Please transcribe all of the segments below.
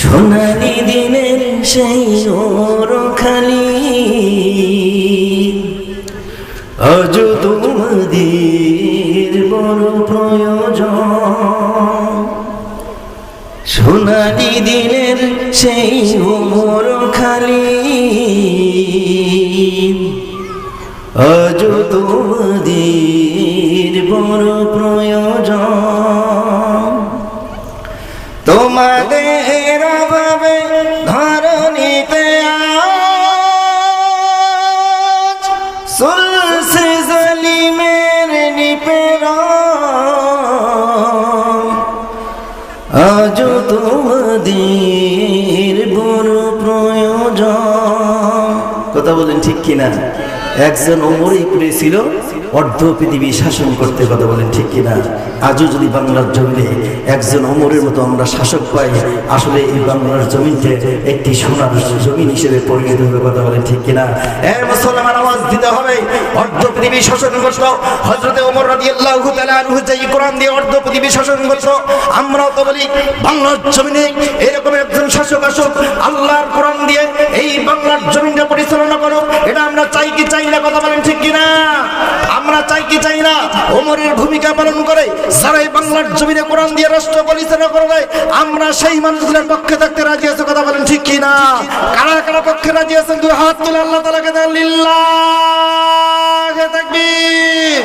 সোনালি দিনের সেই ওরখালি আজ তোমাদের বড় প্রয়োজন। সোনালি দিনের সেই ওরখালি আজ তোমাদের বড় প্রয়োজন। তোমাদের অভাবে ধরণীতে আজ চলছে জালিমের নিপীড়ন। আজ তোমাদের বড় প্রয়োজন। কথা বলেন ঠিক কিনা? একজন ওমরই করেছিল অর্ধ পৃথিবী শাসন করতে। কথা বলেন ঠিক কিনা? আজও যদি বাংলার জমিনে একজন ওমরের মতো আমরা শাসক পাই, আসলে এই বাংলার জমিনকে একটি সোনার জমিন হিসেবে পরিণত হবে। কথা বলেন ঠিক কিনা? মুসলমান আওয়াজ দিতে হবে। অর্ধ পৃথিবী শাসন করত হযরতে ওমর রাদিয়াল্লাহু তাআলা আনহু, যে কোরআন দিয়ে অর্ধ পৃথিবী শাসন করত। আমরাও তো বলি বাংলার জমিনে এরকম একজন শাসক আসুক, আল্লাহর কোরআন দিয়ে এই বাংলার জমিনটা পরিচালনা করুক। এটা আমরা চাই কি চাই না? কথা বলেন ঠিক কিনা? আমরা চাই কি চাই না? ওমরের ভূমিকা পালন করে যারা এই বাংলার জমিনে কোরআন দিয়ে রাষ্ট্র পরিচালনা করবে, আমরা সেই মানুষগুলোর পক্ষে থাকতে রাজি আছি। কথা বলেন ঠিক কিনা? কারা কারা পক্ষে রাজি আছেন? দুই হাত তুলে আল্লাহ তাআলাকে দেন লিল্লাহি তাকবীর।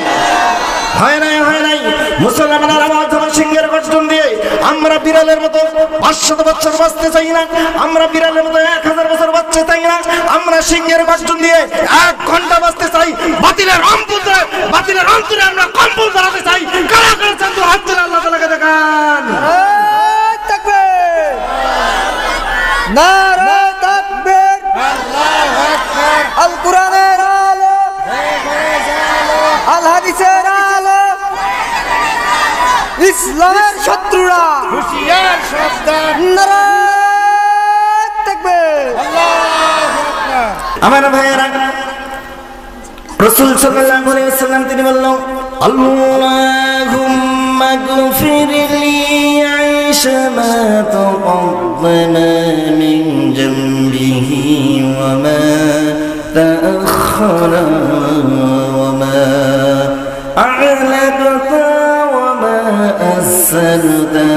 হয় নাই, হয় নাই। মুসলমানের আওয়াজ হবে সিংহের গর্জন দিয়ে। আমরা বিড়ালের মতো 500 বছর বাঁচতে চাই না, আমরা বিড়ালের মতো 1000 বছর বাঁচতে চাই না। আমরা সিংহের গর্জন দিয়ে 1 ঘন্টা বাঁচতে চাই। বাতিলের অন্তরে, বাতিলের অন্তরে আমরা কম্পন ধরাতে চাই। কারা কারা চান? তো হাত তুলে আল্লাহ তাআলাকে দেখান। তাকবীর, নারে তাকবীর, আল্লাহু আকবার। আল কোরআনের আলো, আল হাদিসের আলো, ইসলামের শত্রুরা হুঁশিয়ার সাবধান। নারে তাকবীর, আল্লাহু আকবার। আমার ভাইয়েরা, রাসূল সাল্লাল্লাহু আলাইহি ওয়াসাল্লাম তিনি বললেন, আল্লাহুম্মা গফিরলি আয়েশা মা তাকাদ্দামা মিন জামবিহি ওয়া মা তাআখারা ওয়া মা আ'লানতা ওয়া মা আসসারতা।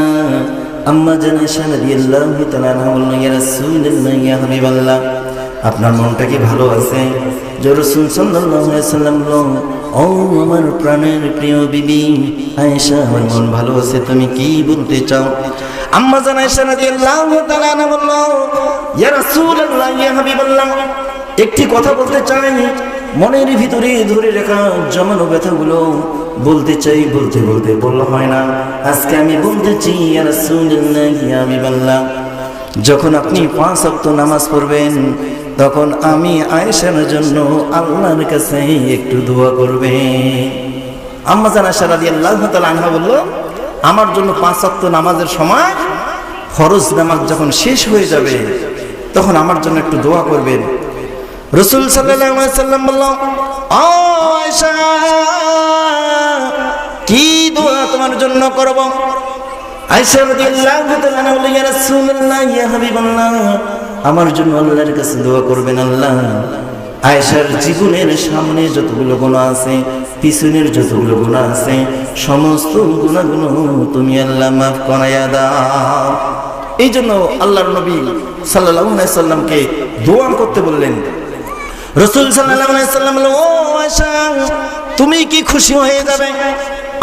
আম্মা জান আয়েশা রাদিয়াল্লাহু তাআলা আনহা বললেন, ইয়া রাসূলুল্লাহ, ইয়া হাবিবাল্লাহ, আপনার মনটা কি ভালো আছে? যে রাসূল সাল্লাল্লাহু আলাইহি ওয়াসাল্লাম বললেন, ও আমার প্রাণের প্রিয় বিবি আয়েশা, আমার মন ভালো আছে, তুমি কি বলতে চাও? আম্মা জান আয়েশা রাদিয়াল্লাহু তাআলা আনহা বললেন, ইয়া রাসূলুল্লাহ, ইয়া হাবিবাল্লাহ, একটি কথা বলতে চাই। মনের ভিতরে ধরে রাখা জমানো ব্যথাগুলো বলতে চাই, বলতে বলতে বলা হয় না। আজকে আমি বলতেছি, ইয়া রাসূলুল্লাহ, ইয়া হাবিবাল্লাহ, যখন আপনি 5 ওয়াক্ত নামাজ পড়বেন, তখন আমি আয়েশার জন্য আল্লাহর কাছে একটু দোয়া করবেন। আম্মা জান আয়েশা রাদিয়াল্লাহু তাআলা আনহা বলল, আমার জন্য 5 ওয়াক্ত নামাজের সময়, ফরজ নামাজ যখন শেষ হয়ে যাবে, তখন আমার জন্য একটু দোয়া করবেন। রাসূল সাল্লাল্লাহু আলাইহি ওয়াসাল্লাম বলল, ও আয়েশা, কি দোয়া তোমার জন্য করব? আয়েশা রাদিয়াল্লাহু তাআলা আনহা বললেন, ইয়া রাসূলুল্লাহ, ইয়া হাবিবাল্লাহ, আমার জন্য আল্লাহর কাছে দোয়া করবেন। আল্লাহ, আয়েশার জীবনের সামনে যতগুলো গুনাহ আছে, পিছনের যতগুলো গুনাহ আছে, সমস্ত গুনাহগুলো তুমি আল্লাহ মাফ করায়া দাও। এই জন্য আল্লাহর নবী সাল্লাল্লাহু আলাইহি সাল্লামকে দোয়া করতে বললেন। রাসূল সাল্লাল্লাহু আলাইহি সাল্লাম বললেন, ও আয়েশা, তুমি কি খুশি হয়ে যাবে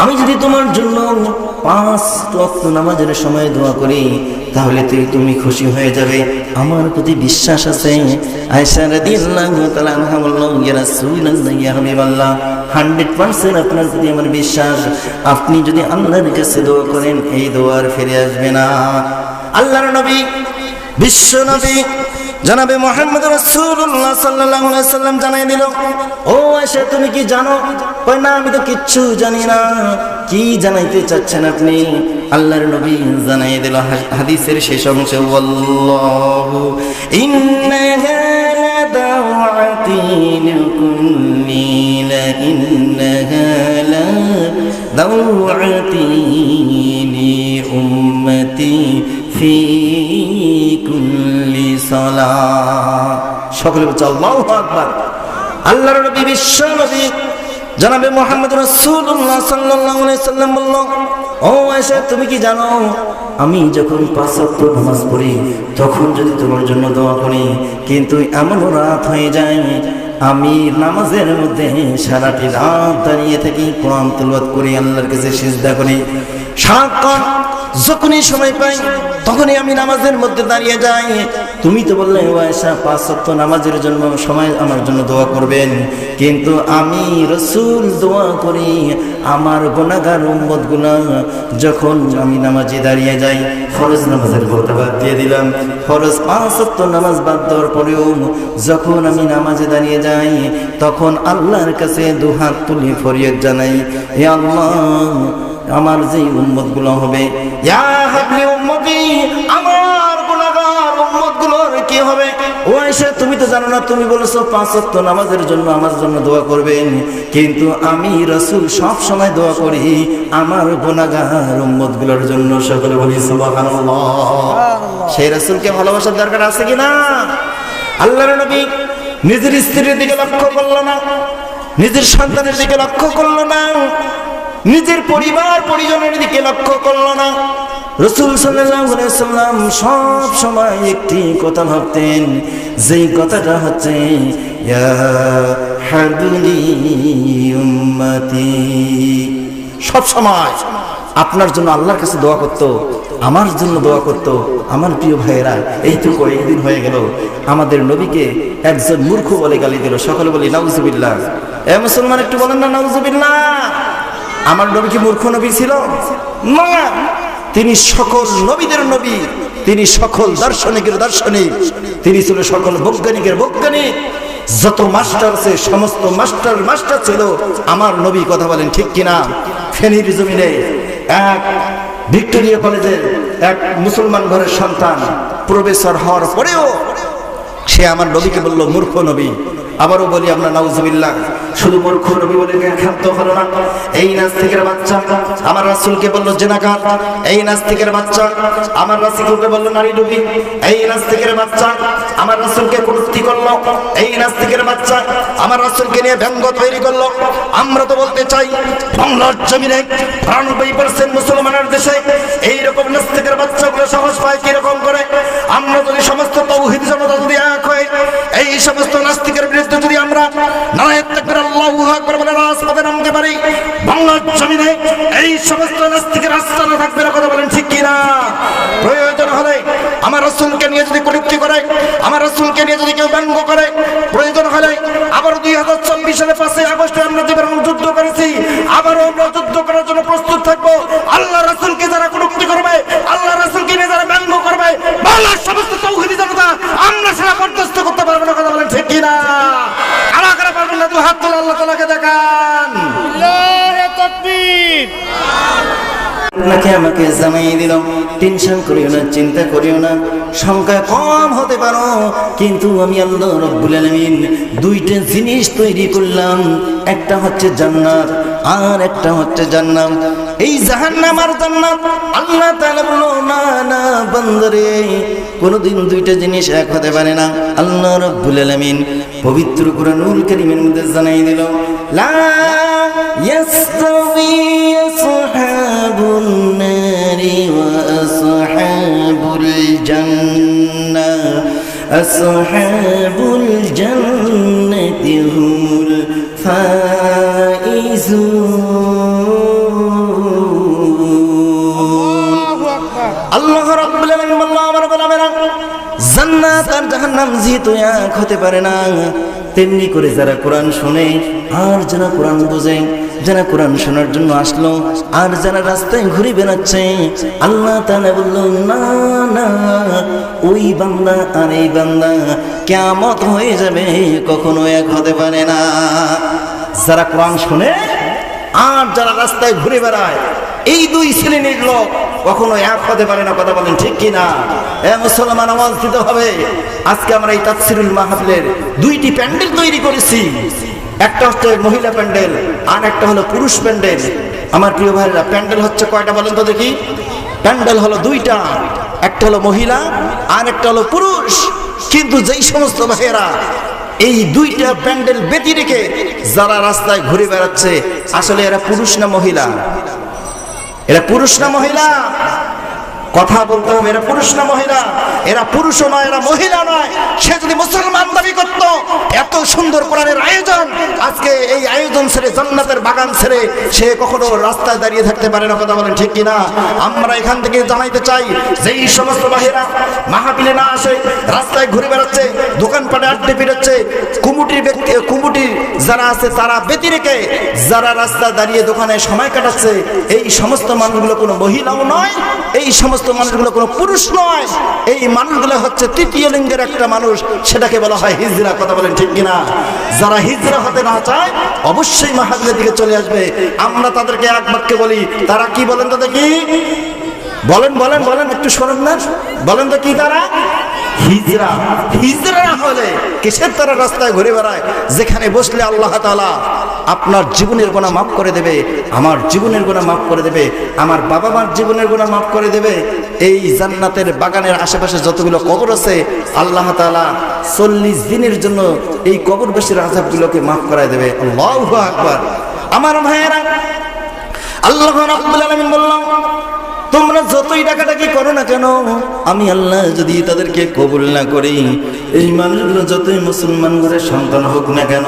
আমি যদি তোমার জন্য 5 ওয়াক্ত নামাজের সময় দোয়া করি? তাহলে তুমি খুশি হয়ে যাবে, আমার প্রতি বিশ্বাস আছে। আয়েশা রাদিয়াল্লাহু তাআলা আনহা বললেন, ইয়া রাসূলুল্লাহ, ইয়া হাবিবাল্লাহ, 100% আপনার প্রতি আমার বিশ্বাস। আপনি যদি আল্লাহর কাছে দোয়া করেন, এই দোয়ার ফিরে আসবে না। আল্লাহর নবী, বিশ্ব নবী জনাবে মুহাম্মদ রাসূলুল্লাহ সাল্লাল্লাহু আলাইহি সাল্লাম জানাই দিল, ও আয়েশা, তুমি কি জানো? কই না, আমি তো কিচ্ছু জানি না। কি জানাইতে চাচ্ছেন আপনি? আল্লাহর নবী জানাই দিল হাদিসের শেষ অংশে, ওয়াল্লাহু ইন্নাহা লাদাওয়াতি লিকুল্লি লা ইন্নাহা লাদাওয়াতি লি উম্মতি في কুল্লি সালাহ। সকলে বলছে আল্লাহু আকবার। আল্লাহর নবী বিশ্ব নবী জনাবে মুহাম্মদ রাসূলুল্লাহ সাল্লাল্লাহু আলাইহি সাল্লাম বলল, ও আয়েশা তুমি কি জানো আমি যখন 5 ওয়াক্ত নামাজ পড়ি তখন যদি তোমার জন্য দোয়া করি, কিন্তু এমন রাত হয়ে যায় আমি নামাজের মধ্যে সারাটি রাত দাঁড়িয়ে থাকি, কোরআন তেলাওয়াত করি, আল্লাহর কাছে সিজদা করি, সারাক্ষণ যখনই সময় পাই তখনই আমি নামাজের মধ্যে দাঁড়িয়ে যাই। তুমি তো বললে ও আয়েশা 5 ওয়াক্ত নামাজের জন্য সময় আমার জন্য দোয়া করবেন, কিন্তু আমি রাসূল দোয়া করি আমার গুনাহগার উম্মতগুলো যখন আমি নামাজে দাঁড়িয়ে যাই। ফরজ নামাজের কথা বাদ দিয়ে দিলাম, ফরজ 5 ওয়াক্ত নামাজ বাদ দেওয়ার পরেও যখন আমি নামাজে দাঁড়িয়ে যাই তখন আল্লাহর কাছে দুহাত তুলে ফরিয়াদ জানাই, হে আল্লাহ আমার যে উম্মতগুলো হবে, ইয়া হাবলি উম্মতি, আমার গুনাহগার উম্মতগুলোর কি হবে? ও আয়েশা তুমি তো জানো না, তুমি বলেছো 5 ওয়াক্ত নামাজের জন্য আমার জন্য দোয়া করবেন, কিন্তু আমি রাসূল সব সময় দোয়া করি আমার গুনাহগার উম্মতগুলোর জন্য। সকলে বলি সুবহানাল্লাহ। সেই রাসূলকে ভালোবাসার দরকার আছে কি না? আল্লাহর নবী নিজের স্ত্রীর দিকে লক্ষ্য করলো না, নিজের সন্তানের দিকে লক্ষ্য করলো না, নিজের পরিবার পরিজনের দিকে লক্ষ্য করলো না। রাসূল সাল্লাল্লাহু আলাইহি ওয়াসাল্লাম সব সময় একটি কথা ভাবতেন, যেই কথাটা হচ্ছে ইয়া হাবলি উম্মতি। সব সময় আপনার জন্য আল্লাহর কাছে দোয়া করত, আমার জন্য দোয়া করত। আমার প্রিয় ভাইয়েরা, এইটুকু একদিন হয়ে গেল আমাদের নবীকে একজন মূর্খ বলে গালি দিল। সকলে বলি নাউজুবিল্লাহ। এ মুসলমান একটু বলেন না নাউজুবিল্লাহ। আমার নবী কি মূর্খ নবী ছিল? না, তিনি সকল নবীদের নবী, তিনি সকল দার্শনিকের দার্শনিক, তিনি ছিল সকল বৈজ্ঞানিকের বৈজ্ঞানিক। যত মাস্টার আছে সমস্ত মাস্টার ছিল আমার নবী। কথা বলেন ঠিক কিনা? ফেনীর জমিনে এক ভিক্টোরিয়া কলেজের এক মুসলমান ঘরের সন্তান প্রফেসর হওয়ার পরেও সে আমার নবীকে বলল মূর্খ নবী। আবারও বলি আমরা নাউজুবিল্লাহ। শুধু মূর্খ নবী বলে ক্ষান্ত হলো না, এই নাস্তিকের বাচ্চা আমার রাসূলকে বলল জিনাকার, এই নাস্তিকের বাচ্চা আমার রাসূলকে বলল নারী ডুবি, এই নাস্তিকের বাচ্চা আমার রাসূলকে কটূক্তি করলো, এই নাস্তিকের বাচ্চা আমার রাসূলকে নিয়ে ব্যঙ্গ তৈরি করলো। আমরা তো বলতে চাই বাংলার জমিনে 92% মুসলমানের দেশে এইরকম নাস্তিকের বাচ্চাগুলো সাহস পায় কিরকম করে? আমরা যদি সমস্ত তাওহীদ জনতা যদি এক হয়ে এই সমস্ত নাস্তিকের বিরুদ্ধে যদি আমরা নারায়ে তাকবীর আল্লাহু আকবার বলে রাজপথে নামতে পারি, বাংলার জমিনে এই সমস্ত নাস্তিকের আস্তানা থাকবে না। কথা বলেন ঠিক কিনা? প্রয়োজন হলে আমার রাসূলকে নিয়ে যদি কটূক্তি করে, আমার রাসূলকে নিয়ে যদি কেউ ব্যঙ্গ করে, প্রয়োজন হলে আবার 2024 সালে 5 আগস্টে আমরা যেভাবে যুদ্ধ করেছি আবারও আমরা যুদ্ধ করার জন্য প্রস্তুত থাকবো। আল্লাহ রাসূলকে যারা কটূক্তি করবে, আল্লাহ রাসূলকে নিয়ে যারা ব্যঙ্গ করবে, বাংলার সমস্ত তাওহীদি জনতা আমরা সেটা বরদাস্ত করতে পারবো না। কথা বলেন ঠিক কিনা? কারা কারা পারবেন না? 2 হাত তুলে আল্লাহ তাআলাকে দেখান। আল্লাহু তাকবীর। আপনাকে আমাকে জানাই দিলাম, টেনশন করিও না, চিন্তা করিও না, সংখ্যা কম হতে পারো, কিন্তু আমি আল্লাহ রাব্বুল আলামিন 2টা জিনিস তৈরি করলাম, একটা হচ্ছে জান্নাত আর একটা হচ্ছে জান্নাত। এই জাহান্নাম আর জান্নাত আল্লাহ তাআলা বলল না না বান্দারে, কোনদিন 2টা জিনিস এক হতে পারে না। আল্লাহ রাব্বুল আলামিন পবিত্র কুরআনুল কারীমের মধ্যে জানাই দিল, লা ইয়াস্তাবি আসহাবুন নারি ওয়া আসহাবুল জান্নাহ, আসহাবুল জান্নাতি হুমুল ফাইজুন। আল্লাহ রাব্বুল আলামিন বলল আমার গোলামেরা, জান্নাত আর জাহান্নাম যেহেতু এক হতে পারে না, তেমনি করে যারা কোরআন শুনে আর যারা কোরআন বোঝে, যারা কোরআন শোনার জন্য আসলো আর যারা রাস্তায় ঘুরে বেড়াচ্ছে, আল্লাহ তাআলা বলল না না, ওই বান্দা আর এই বান্দা কিয়ামত হয়ে যাবে, কখনো এক হতে পারে না। যারা কোরআন শুনে আর যারা রাস্তায় ঘুরে বেড়ায়, এই 2 শ্রেণীর লোক কখনো এক হতে পারে না। কথা বলেন ঠিক কিনা? এ মুসলমান, আওয়াজ দিতে হবে। আজকে আমরা এই তাফসীরুল মাহফিলের 2টি প্যান্ডেল তৈরি করেছি, একটা হচ্ছে মহিলা প্যান্ডেল আর একটা হলো পুরুষ প্যান্ডেল। আমার প্রিয় ভাইরা, প্যান্ডেল হচ্ছে কয়টা বলেন তো দেখি? প্যান্ডেল হলো 2টা, একটা হলো মহিলা আর একটা হলো পুরুষ। কিন্তু যেই সমস্ত ভাইয়েরা এই দুইটা প্যান্ডেল ব্যতি রেখে যারা রাস্তায় ঘুরে বেড়াচ্ছে, আসলে এরা পুরুষ না মহিলা? এরা পুরুষ না মহিলা? কথা বলতে হবে, এরা পুরুষ না মহিলা? এরা পুরুষও নয়, এরা মহিলা নয়। সে যদি মুসলমান দাবি করত, এত সুন্দর কোরআনের আয়োজন, আজকে এই আয়োজন ছেড়ে, জান্নাতের বাগান ছেড়ে সে কখনো রাস্তায় দাঁড়িয়ে থাকতে পারে না। কথা বলেন ঠিক কিনা? আমরা এখান থেকে জানাইতে চাই, যেই সমস্ত বাহিরা মাহফিলে না আসে, রাস্তায় ঘুরে বেড়াচ্ছে, দোকানপাটে আড্ডে পিটাচ্ছে, কুমুটি যারা আছে তারা ব্যতি রেখে যারা রাস্তায় দাঁড়িয়ে দোকানে সময় কাটাচ্ছে, এই সমস্ত মানুষগুলো কোনো মহিলাও নয়, এই সমস্ত মানুষগুলো কোনো পুরুষ নয়। এই মানুষগুলো হচ্ছে তৃতীয় লিঙ্গের একটা মানুষ, সেটাকে বলা হয় হিজরা। কথা বলেন ঠিক কিনা? যারা হিজরা হতে না চায় অবশ্যই মাহফিলের দিকে চলে আসবে। আমরা তাদেরকে এক বাক্যে বলি, তারা কি বলেন? তাদের কি বলেন? বলেন বলেন, একটু শোনেন না, বলেন তো কি তারা? হিজরা। হিজরা না হলে কিসের তারা রাস্তায় ঘুরে বেড়ায়? যেখানে বসলে আল্লাহ তাআলা আপনার জীবনের গুনাহ মাফ করে দেবে, আমার জীবনের গুনাহ মাফ করে দেবে, আমার বাবা মার জীবনের গুনাহ মাফ করে দেবে। এই জান্নাতের বাগানের আশেপাশে যতগুলো কবর আছে, আল্লাহ তাআলা 40 দিনের জন্য এই কবরবাসীর আযাবগুলোকে মাফ করায় দেবে। আল্লাহু আকবার। আমার ভাইয়েরা, আল্লাহ রাব্বুল আলামিন বললেন, তোমরা যতই ডাকাডাকি করো না কেন, আমি আল্লাহ যদি তাদেরকে কবুল না করি, এই মানুষগুলো যতই মুসলমান ঘরের সন্তান হোক না কেন,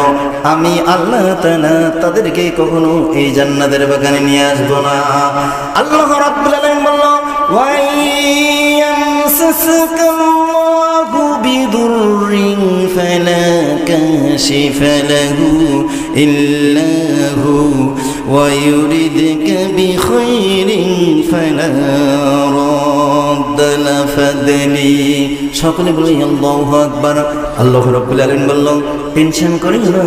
আমি আল্লাহ তাআলা তাদেরকে কখনো এই জান্নাতের বাগানে নিয়ে আসবো না। আল্লাহ রাব্বুল আলামিন বললেন, ওয়া ইয়ামসাসকাল্লাহু বিদুররিন ফালা কাশিফা লাহু ইল্লা হু ওয়া ইউরিদকা বিখাইরিন ফালা রাদ্দা লাফাদলি। সকলে বলি আল্লাহু আকবার। আল্লাহ রাব্বুল আলামিন বললেন, টেনশন করিও না,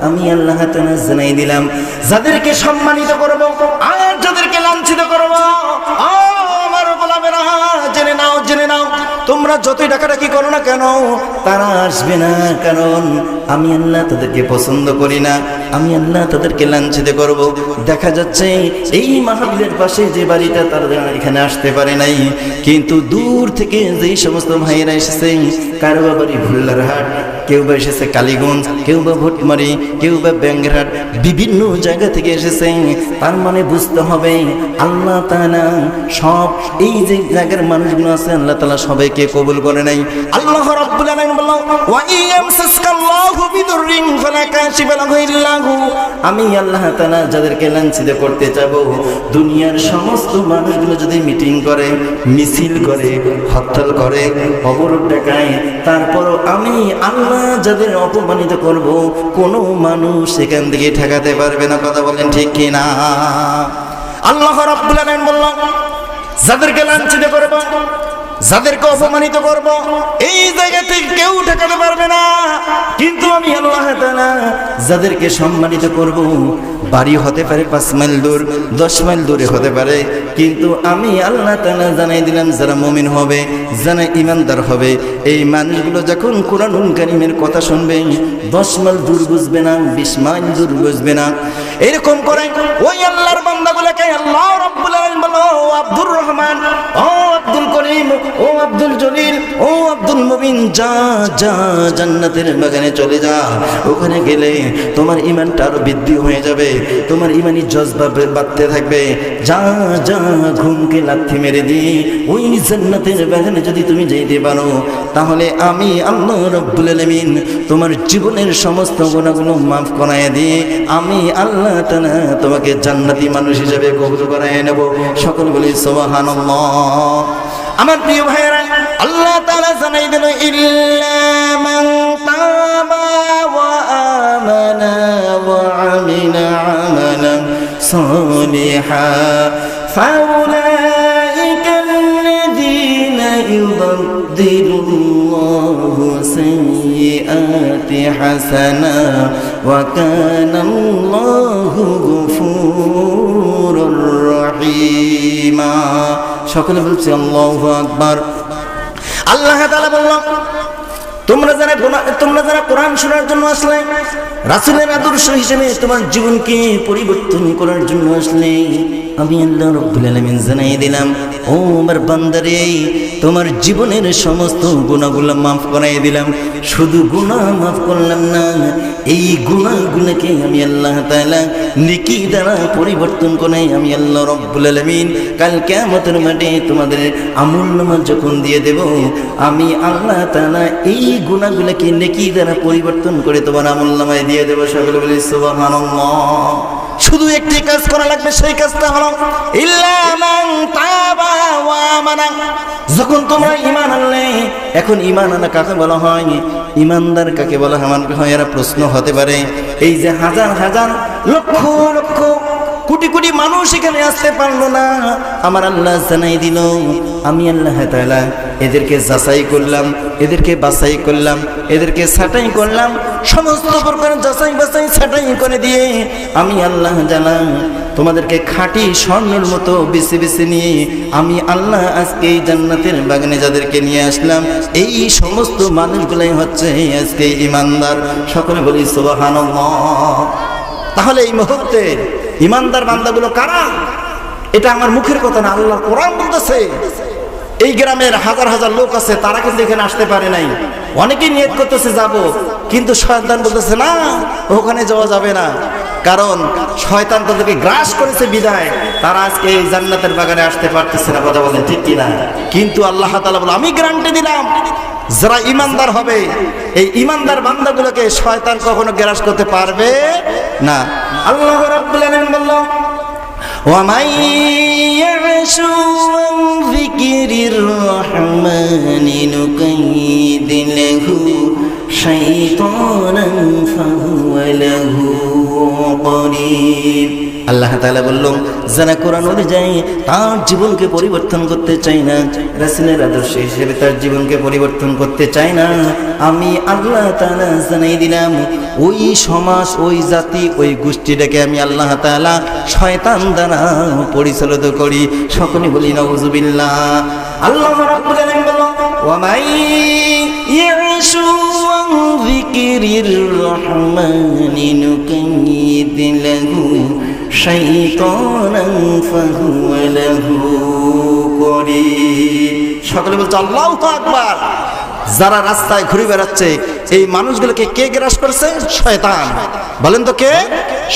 আমি আল্লাহ তাআলা জানাই দিলাম, যাদেরকে সম্মানিত করব আর যাদেরকে লাঞ্ছিত করব, আমার গোলামেরা জেনে নাও, জেনে নাও, তোমরা যতই ডাকাডাকি করো না কেন, তারা আসবে না। কারণ আমি আল্লাহ তাদেরকে পছন্দ করি না, আমি আল্লাহ তাদেরকে লাঞ্ছিত করব। দেখা যাচ্ছে এই মাহফিলের পাশে যে বাড়িটা, তারা এখানে আসতে পারে নাই, কিন্তু দূর থেকে যেই সমস্ত ভাইয়েরা এসেছে, কারো বা বাড়ি ভুল্লারহাট, কেউ বা এসেছে কালীগঞ্জ, কেউ বা ভোটমারি, কেউ বা ব্যাঙ্গেরহাট, বিভিন্ন জায়গা থেকে এসেছে। তার মানে বুঝতে হবে আল্লাহ তাআলা সব এই যে জায়গার মানুষগুলো আছে, আল্লাহ তাআলা সবাইকে কবুল করে নাই। আল্লাহ রাব্বুল আলামিন বললেন, ওয়া ইয়ামসাসকাল্লাহু বিদুররিন ফালা কাশিফা লাহু ইল্লা হু, আমি আল্লাহ তাআলা যাদেরকে লাঞ্ছিত করতে চাবো, দুনিয়ার সমস্ত মানুষগুলো যদি মিটিং করে, মিছিল করে, হরতাল করে, অবরোধ দেখায়, তারপরও আমি আল্লাহ যাদের অপমানিত করব, কোনো মানুষ সেখান থেকে ঠেকাতে পারবে না। কথা বলেন ঠিক কিনা? আল্লাহ রাব্বুল আলামিন বললেন, যাদেরকে লাঞ্ছিত করব, যাদেরকে অপমানিত করব, এই জায়গা থেকে কেউ ঠেকাতে পারবে না। কিন্তু আমি আল্লাহ তাআলা যাদেরকে সম্মানিত করব, বাড়ি হতে পারে 5 মাইল দূর, 10 মাইল দূরে হতে পারে, কিন্তু আমি আল্লাহ তাআলা জানাই দিলাম, যারা মুমিন হবে, যারা ঈমানদার হবে, এই মানুষগুলো যখন কুরআনুল কারীমের কথা শুনবে, 10 মাইল দূর বুঝবে না, 20 মাইল দূর বুঝবে না। এরকম করে ওই আল্লাহর বান্দাগুলোকে আল্লাহ রাব্বুল আলামিন বলো, ও আব্দুর রহমান, ও আব্দুল করিম, ও আব্দুল জলিল, ও আব্দুল মুবিন, যা যা জান্নাতের বাগানে চলে যা। ওখানে গেলে তোমার ঈমানটা আরো বৃদ্ধি হয়ে যাবে, তোমার ঈমানি জজবা বাড়তে থাকবে। যা যা ঘুমকে লাথি মেরে দি, ওই জান্নাতের বাগানে যদি তুমি যেতে পারো, তাহলে আমি আল্লাহ রাব্বুল আলামিন তোমার জীবনের সমস্ত গুনাহগুলো মাফ করায় দিয়ে আমি আল্লাহ তাআলা তোমাকে জান্নাতি মানুষ হিসেবে কবুল করায় নেব। সকল বলি সুবহানাল্লাহ। আমার প্রিয় ভাইয়েরা, আল্লাহ তাআলা জানাই দিল, ইল্লা মান তাবা ওয়া আমানা ওয়া আমিলা আমালান সালিহা ফাউলাইকা আল্লাযীনা ইউবাদদিলুল্লাহু সাইয়্যাতি হাসানা ওয়া কানা আল্লাহু গফুরুর রহিমা। সকলে বলছি আল্লাহু আকবার। আল্লাহ তাআলা বললেন, তোমরা যারা কোরআন শোনার জন্য আসলে, রাসূলের আদর্শ হিসেবে তোমার জীবনকে পরিবর্তন করার জন্য আসলে, আমি আল্লাহ রাব্বুল আলামিন জানাই দিলাম, ও আমার বান্দারে, তোমার জীবনের সমস্ত গুনাহগুলো মাফ করাই দিলাম। শুধু গুনাহ মাফ করলাম না, এই গুনাহগুলোকে আমি আল্লাহ তাআলা নেকি দ্বারা পরিবর্তন করে আমি আল্লাহ রাব্বুল আলামিন কাল কিয়ামতের মাঠে তোমাদের আমলনামা যখন দিয়ে দেব, আমি আল্লাহ তাআলা এই গুনাহগুলোকে নেকি দ্বারা পরিবর্তন করে তোমার আমলনামায় দিয়ে দেব। সকলে বলি সুবহানাল্লাহ। শুধু একটি কাজ করা লাগবে, সেই কাজটা হলো ইল্লা মান তাবা ওয়া আমানা। যখন তোমরা ঈমান আনলে, এখন ঈমান আনা কাকে বলা হয়, ঈমানদার কাকে বলা হয়? আমার ভাইয়েরা প্রশ্ন হতে পারে, এই যে হাজার হাজার লক্ষ লক্ষ কোটি কোটি মানুষ এখানে আসতে পারলো না, আমার আল্লাহ জানাই দিল, আমি আল্লাহ তাআলা এদেরকে যাচাই করলাম, এদেরকে বাছাই করলাম, এদেরকে ছাঁটাই করলাম, সমস্ত প্রকার যাচাই বাছাই ছাঁটাই করে দিয়ে আমি আল্লাহ জানাম তোমাদেরকে খাঁটি স্বর্ণের মতো বেছে বেছে নিয়ে আমি আল্লাহ আজকে এই জান্নাতের বাগানে যাদেরকে নিয়ে আসলাম, এই সমস্ত মানুষগুলাই হচ্ছে আজকে ঈমানদার। সকলে বলি সুবহানাল্লাহ। তাহলে এই মুহূর্তে ঈমানদার বান্দাগুলো কারা? এটা আমার মুখের কথা না, আল্লাহ কোরআন বলতেছে। এই গ্রামের হাজার হাজার লোক আছে, তারা কিন্তু এখানে আসতে পারে নাই। অনেকেই নিয়ত করতেছে যাব, কিন্তু শয়তান বলতেছে না, ওখানে যাওয়া যাবে না। কারণ শয়তান তাদেরকে গ্রাস করেছে বিদায় তারা আজকে এই জান্নাতের বাগানে আসতে পারতেছে না। কথা বলেন ঠিক কিনা? কিন্তু আল্লাহ তাআলা বলে, আমি গ্যারান্টি দিলাম, যারা ঈমানদার হবে, এই ঈমানদার বান্দাগুলোকে শয়তান কখনো গ্রাস করতে পারবে না। আল্লাহ রাব্বুল আলামিন বললেন, وَمَن يَعْشُ عَن ذِكْرِ الرَّحْمَنِ نُقَيِّضْ لَهُ شَيْطَانًا فَهُوَ لَهُ قَرِينٌ। আল্লাহ তাআলা বললেন, যারা কোরআন অনুযায়ী তার জীবনকে পরিবর্তন করতে চায় না, রাসূলের আদর্শ হিসেবে তার জীবনকে পরিবর্তন করতে চায় না, আমি আল্লাহ তাআলা জানাই দিলাম, ওই সমাজ, ওই জাতি, ওই গোষ্ঠীটাকে আমি আল্লাহ তাআলা শয়তান দ্বারা পরিচালিত করি। সকলে বলি নাউযুবিল্লাহ। আল্লাহ রাব্বুল আলামিন বলেন, ওয়া মান ইয়াশু আন যিকরির রহমানি নুকাইয়িদ লাহু শাইতানান ফাহুয়া লাহু করিন। সকলে বলছে আল্লাহু আকবার। যারা রাস্তায় ঘুরে বেড়াচ্ছে, এই মানুষগুলোকে কে গ্রাস করছে? শয়তান। বলেন তো কে?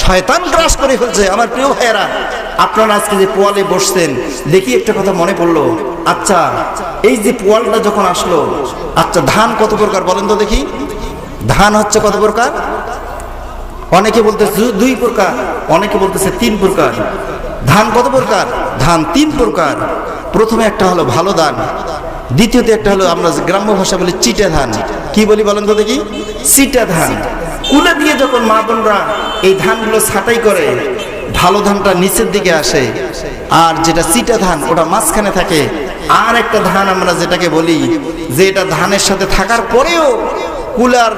শয়তান গ্রাস করে ফেলছে। আমার প্রিয় ভাইয়েরা, আপনারা আজকে যে পোয়ালে বসছেন, দেখি একটা কথা মনে পড়লো। আচ্ছা, এই যে পোয়ালটা যখন আসলো, আচ্ছা ধান কত প্রকার বলেন তো দেখি? ধান হচ্ছে কত প্রকার? অনেকে বলতেছে 2 প্রকার, অনেকে বলতেছে 3 প্রকার। ধান কত প্রকার? ধান 3 প্রকার। প্রথমে একটা হলো ভালো ধান, দ্বিতীয়তে একটা হলো আমরা গ্রাম্য ভাষা বলি চিটা ধান। কি বলি বলেন তো দেখি? চিটা ধান। কুলে দিয়ে যখন মা বোনরা এই ধানগুলো ছাঁটাই করে, ভালো ধানটা নিচের দিকে আসে, আর যেটা চিটা ধান ওটা মাঝখানে থাকে। আর একটা ধান আমরা যেটাকে বলি যে এটা ধানের সাথে থাকার পরেও কুলার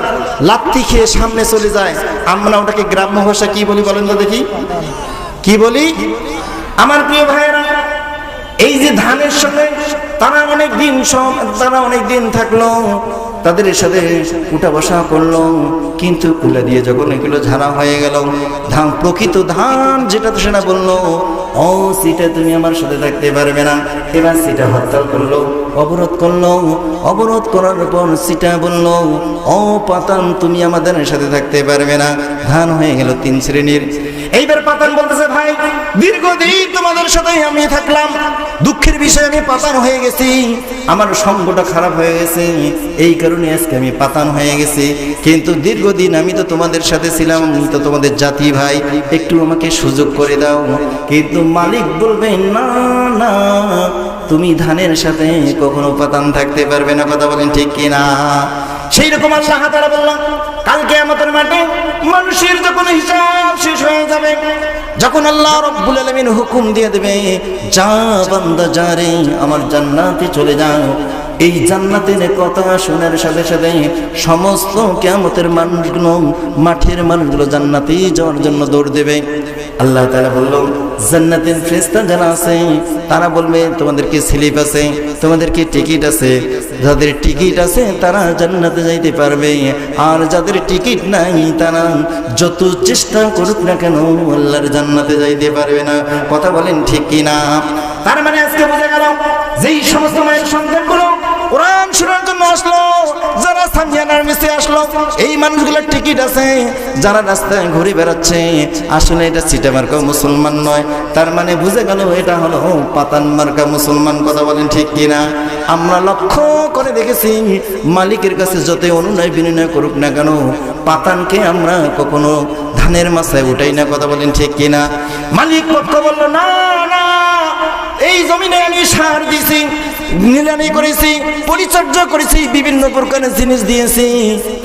লাথি খেয়ে সামনে চলে যায়, আমরা ওটাকে গ্রাম্য ভাষা কি বলি বলেন তো দেখি? কি বলি? আমার প্রিয় ভাইয়েরা, এই যে ধানের সঙ্গে তারা অনেক দিন থাকলো, তাদের সাথে উঠা বসা করলো, কিন্তু কুলা দিয়ে যখন এগুলো ঝাড়া হয়ে গেল, ধান প্রকৃত ধান যেটা তো সেটা বললো, ও সিটা তুমি আমার সাথে থাকতে পারবে না। এবার সিটা হরতাল করলো, অবরোধ করলো। অবরোধ করার পর সিটা বললো, ও পাতান তুমি আমাদের সাথে থাকতে পারবে না। ধান হয়ে গেল 3 শ্রেণীর। এইবার পাতান বলতেছে, ভাই দীর্ঘদিন তোমাদের সাথে আমি থাকলাম, দুঃখের বিষয়ে আমি পাতান হয়ে গেছি, আমার সঙ্গটা খারাপ হয়ে গেছে, এই কারণে আজকে আমি পাতান হয়ে গেছি। কিন্তু দীর্ঘদিন আমি তো তোমাদের সাথে ছিলাম, আমি তো তোমাদের জাতি ভাই, একটু আমাকে সুযোগ করে দাও। কিন্তু মালিক বলবে, না না, তুমি ধানের সাথে কখনো পাতান থাকতে পারবে না। কথা বলেন ঠিক কিনা? সেই রকম আল্লাহ তাআলা বললেন, কাল কিয়ামতের মাঠে মানুষের যখন হিসাব শেষ হয়ে যাবে, যখন আল্লাহ রাব্বুল আলামিন হুকুম দিয়ে দেবে, যা বান্দা যা রে আমার জান্নাতে চলে যাও, এই জান্নাতের কথা শোনার সাথে সাথে সমস্ত কিয়ামতের মানুষগুলো, মাঠের মানুষগুলো জান্নাতে যাওয়ার জন্য দৌড় দেবে। আল্লাহ তাআলা বলল জান্নাতের ফেরেশতা যারা আছে তারা বলবে তোমাদেরকে স্লিপ আছে, তোমাদেরকে টিকিট আছে, যাদের টিকিট আছে তারা জান্নাতে যাইতে পারবে, আর যাদের টিকিট নাই তারা যত চেষ্টা করুক না কেন আল্লাহর জান্নাতে যাইতে পারবে না। কথা বলেন ঠিক কি না? তার মানে আজকে বোঝা গেল যেই সমস্ত মায়ের সন্তানগুলো কোরআন শোনার জন্য আসলো, যারা সামিয়ানার মিশে আসলো, এই মানুষগুলোর টিকিট আছে। যারা রাস্তায় ঘুরে বেড়াচ্ছে আসলে এটা সিটা মার্কা মুসলমান নয়, তার মানে বুঝে গেল এটা হলো পাতান মার্কা মুসলমান। কথা বলেন ঠিক কিনা? আমরা লক্ষ্য করে দেখেছি মালিকের কাছে যত অনুনয় বিনয় করুক না কেন পাতানকে আমরা কখনো ধানের মাথায় উঠাই না। কথা বলেন ঠিক কিনা? মালিক পক্ষ বলল না না, এই জমিনে আমি সার দিছি, নিলামি করেছি, পরিচর্যা করেছি, বিভিন্ন প্রকারের জিনিস দিয়েছি,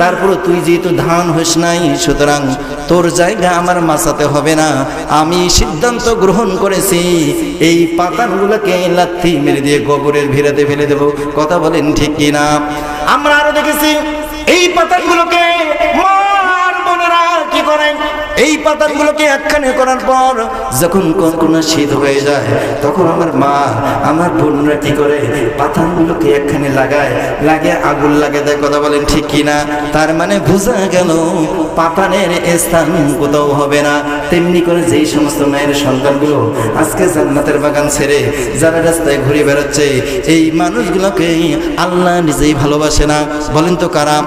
তারপর তুই যেহেতু ধান হইস নাই সুতরাং তোর জায়গা আমার মাছাতে হবে না। আমি সিদ্ধান্ত গ্রহণ করেছি এই পাতানগুলোকে লাথি মেরে দিয়ে গোবরের ভিড়াতে ফেলে দেব। কথা বলেন ঠিক কিনা? আমরা আরো দেখেছি এই পাতানগুলোকে মার বোনেরা কি করেন, এই পাতানগুলোকে একখানে করার পর যখন কোনো শীত হয়ে যায় তখন আমার মা আমার বোনরা কি করে পাতানগুলোকে একখানে লাগিয়ে আগুন লাগিয়ে দেয়। কথা বলেন ঠিক কিনা? তার মানে বোঝা গেল পাতানের স্থান কোথাও হবে না। তেমনি করে যেই সমস্ত মায়ের সন্তানগুলো আজকে জান্নাতের বাগান ছেড়ে যারা রাস্তায় ঘুরে বেড়াচ্ছে এই মানুষগুলোকে আল্লাহ নিজেই ভালোবাসে না। বলেন তো কারা?